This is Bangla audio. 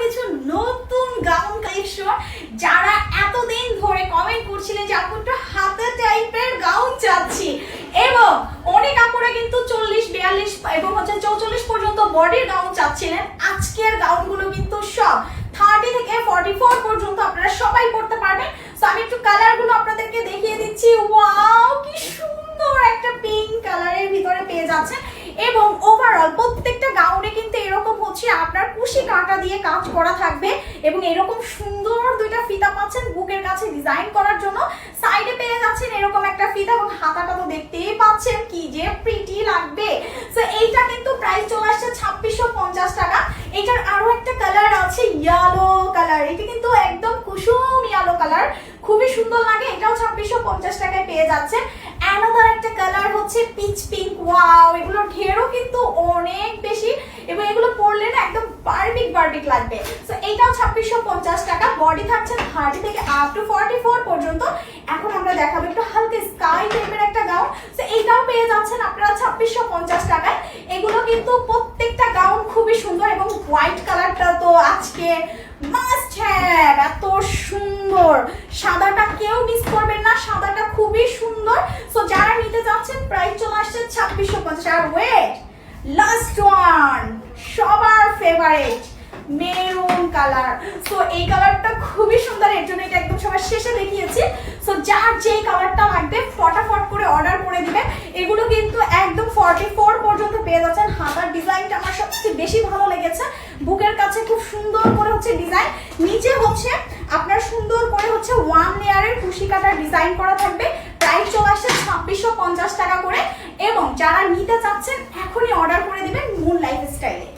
কিছু নতুন গাউন কালেকশন। যারা এতদিন ধরে কমেন্ট করছিলেন যে আপু একটু হাতে টাইপের গাউন চাচ্ছি, এবং অনেক আপুরা কিন্তু 40, 42 এবং 44 পর্যন্ত বডির গাউন চাচ্ছিলেন, আজকের গাউনগুলো কিন্তু সব 30 থেকে 44 পর্যন্ত আপনারা সবাই পড়তে পারবেন। সো আমি একটু কালারগুলো আপনাদেরকে দেখিয়ে দিচ্ছি। ওয়াও, কি সুন্দর একটা পিঙ্ক কালারের ভিতরে পেয়ে যাচ্ছেন, এবং ওভারঅল প্রত্যেকটা গাউনে কিন্তু এরকম হচ্ছে আপনার কুশি কাঁটা দিয়ে কাজ করা থাকবে, এবং এরকম সুন্দর দুইটা ফিতা পাচ্ছেন বুকের কাছে ডিজাইন করার জন্য। সাইডে পেয়ে যাচ্ছেন এরকম একটা ফিতা, এবং হাতাটা তো দেখতেই পাচ্ছেন কি যে প্রিটি লাগবে। সো এইটা কিন্তু প্রাইস চলে আসছে 2650 টাকা। এটার আরো একটা কালার আছে ইয়েলো কালার, এটা কিন্তু একদম কুসুম ইয়েলো কালার, খুবই সুন্দর লাগে। এটাও 2650 টাকায় পেয়ে যাচ্ছে। অ্যানাদার একটা কালার হচ্ছে পিচ পিঙ্ক। ওয়াও, এগুলো ঢেরও কিন্তু অনেক বেশি, এবং এগুলো পরলে না একদম বারবিক লাগবে। সো এটাও 2650 টাকা। বডি থাকছে 30 থেকে আপ টু 44 পর্যন্ত। এখন আমরা দেখাবো একটু হালকা স্কাই টাইপের একটা গাউন। সো এইটাও পেয়ে যাচ্ছেন আপনারা 2650 টাকায়। এগুলো কিন্তু প্রত্যেকটা গাউন খুবই সুন্দর, এবং হোয়াইট কালারটা তো আজকে মাস্ট হ্যাভ, এত সুন্দর। সাদাটা কেউ মিস করবেন না, সাদাটা খুবই সুন্দর। সো যারা নিতে যাচ্ছেন প্রাইস চলে আসছে 2650। আর ওয়েট, লাস্ট ওয়ান, সবার ফেভারিট মেরুন কালার। সো এই কালারটা খুবই সুন্দর, এর জন্য এটা একদম সবার শেষে দেখিয়েছি। সো যার যেই কালারটা লাগবে ফটাফট করে অর্ডার করে দিবেন। এগুলো কিন্তু একদম 44 পর্যন্ত পেয়ে যাচ্ছেন। হাতার ডিজাইনটা আমার সবচেয়ে বেশি ভালো লেগেছে, বুকের কাছে খুব সুন্দর করে হচ্ছে ডিজাইন, নিচে হচ্ছে আপনার সুন্দর করে হচ্ছে ওয়ান লেয়ারের কুশি কাটার ডিজাইন করা থাকবে। প্রাইস চলে আসছে 2650 টাকা করে, এবং যারা নিতে চাচ্ছেন এখনই অর্ডার করে দিবেন মুন লাইফস্টাইলে।